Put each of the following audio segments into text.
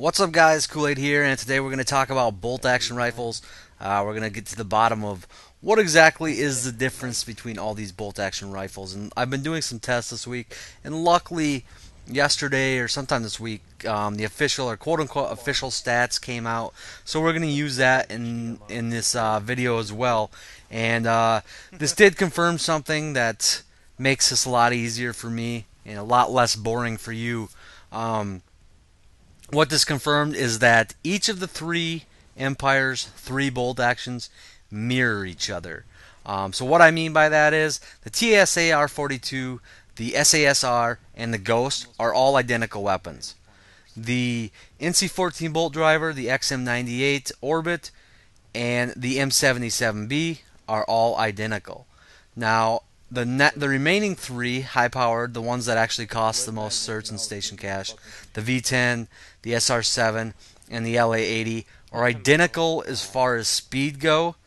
What's up, guys? Kool-Aid here, and today we're going to talk about bolt-action rifles. We're going to get to the bottom of what exactly is the difference between all these bolt-action rifles. And I've been doing some tests this week, and luckily, yesterday or sometime this week, the official or quote-unquote official stats came out. So we're going to use that in this video as well. And this did confirm something that makes this a lot easier for me and a lot less boring for you. What this confirmed is that each of the three empires, three bolt actions, mirror each other. So what I mean by that is the TSAR-42, the SAS-R, and the Ghost are all identical weapons. The NC-14 bolt driver, the XM98 Orbit, and the M77B are all identical. Now, the remaining three high-powered, the ones that actually cost the most certs and station cash, the V10, the SR7, and the LA80, are identical as far as speed go.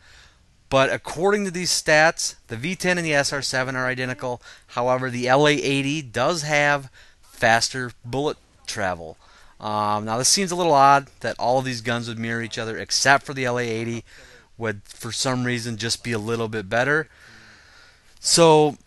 But according to these stats, the V10 and the SR7 are identical. However, the LA80 does have faster bullet travel. Now, this seems a little odd that all of these guns would mirror each other, except for the LA80 would, for some reason, just be a little bit better. So,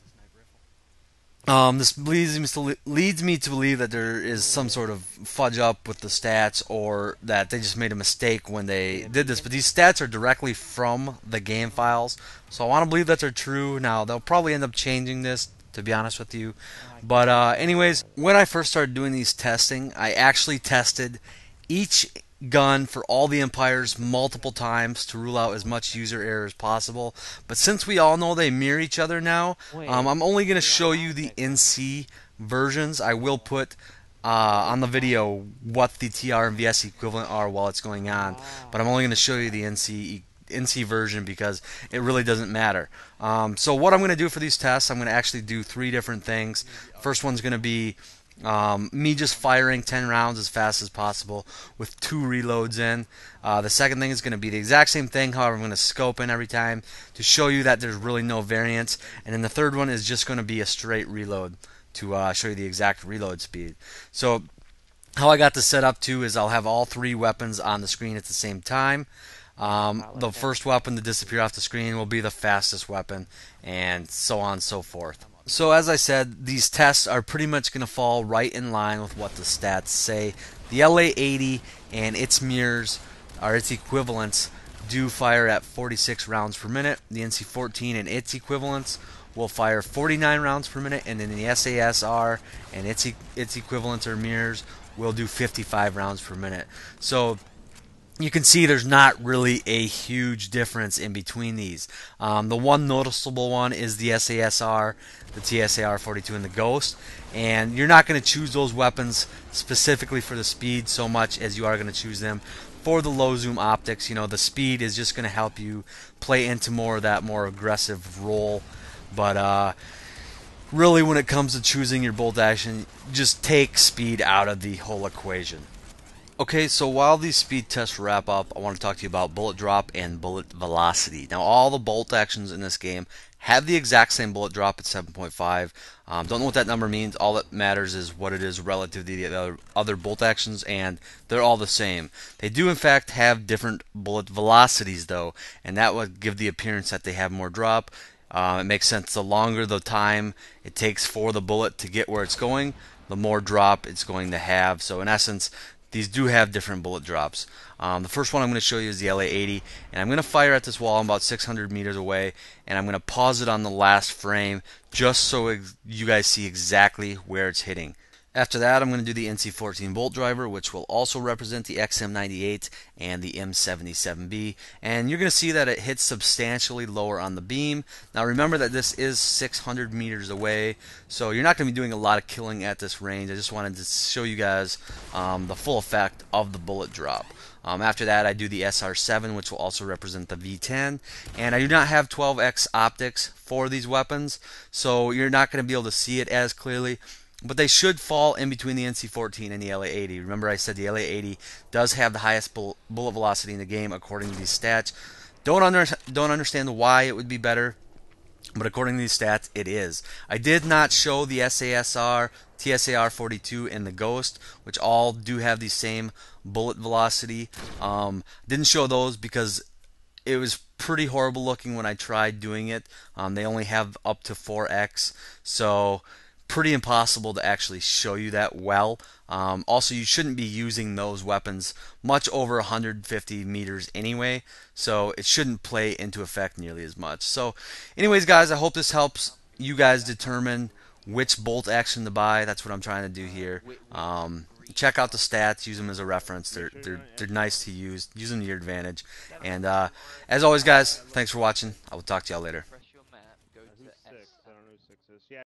this leads me to believe that there is some sort of fudge up with the stats, or that they just made a mistake when they did this. But these stats are directly from the game files, so I want to believe that they're true. Now, they'll probably end up changing this, to be honest with you. But anyways, when I first started doing these testing, I actually tested each gun for all the empires multiple times to rule out as much user error as possible. But since we all know they mirror each other now, I'm only going to show you the NC versions. I will put on the video what the TR and VS equivalent are while it's going on, but I'm only going to show you the NC version because it really doesn't matter. So what I'm going to do for these tests, I'm going to actually do three different things. First one's going to be me just firing 10 rounds as fast as possible with 2 reloads in. The second thing is going to be the exact same thing, however I'm going to scope in every time to show you that there's really no variance. And then the third one is just going to be a straight reload to show you the exact reload speed. So how I got this set up too is I'll have all 3 weapons on the screen at the same time. The first weapon to disappear off the screen will be the fastest weapon, and so on and so forth. So as I said, these tests are pretty much going to fall right in line with what the stats say. The LA80 and its mirrors, or its equivalents, do fire at 46 rounds per minute. The NC-14 and its equivalents will fire 49 rounds per minute, and then the SAS-R and its equivalents or mirrors will do 55 rounds per minute. So you can see there's not really a huge difference in between these. The one noticeable one is the SAS-R, the TSAR-42, and the Ghost. And you're not going to choose those weapons specifically for the speed so much as you are going to choose them for the low zoom optics. You know, the speed is just going to help you play into more of that more aggressive role. But really, when it comes to choosing your bolt action, just take speed out of the whole equation. Okay, so while these speed tests wrap up, I want to talk to you about bullet drop and bullet velocity. Now, all the bolt actions in this game have the exact same bullet drop at 7.5. Don't know what that number means. All that matters is what it is relative to the other bolt actions, and they're all the same. They do, in fact, have different bullet velocities, though, and that would give the appearance that they have more drop. It makes sense. The longer the time it takes for the bullet to get where it's going, the more drop it's going to have. So, in essence, these do have different bullet drops. The first one I'm going to show you is the LA80, and I'm going to fire at this wall. I'm about 600 meters away, and I'm going to pause it on the last frame just so you guys see exactly where it's hitting. After that, I'm going to do the NC-14 bolt driver, which will also represent the XM98 and the M77B, and you're going to see that it hits substantially lower on the beam. Now remember that this is 600 meters away, so you're not going to be doing a lot of killing at this range. I just wanted to show you guys the full effect of the bullet drop. After that, I do the SR7, which will also represent the V10, and I do not have 12x optics for these weapons, so you're not going to be able to see it as clearly. But they should fall in between the NC-14 and the LA80. Remember I said the LA80 does have the highest bullet velocity in the game according to these stats. Don't understand why it would be better, but according to these stats, it is. I did not show the SAS-R, TSAR 42, and the Ghost, which all do have the same bullet velocity. Didn't show those because it was pretty horrible looking when I tried doing it. They only have up to 4x, so pretty impossible to actually show you that well. Also, you shouldn't be using those weapons much over 150 meters anyway, so it shouldn't play into effect nearly as much. So, anyways, guys, I hope this helps you guys determine which bolt action to buy. That's what I'm trying to do here. Check out the stats, use them as a reference. They're nice to use. Use them to your advantage. And as always, guys, thanks for watching. I will talk to y'all later.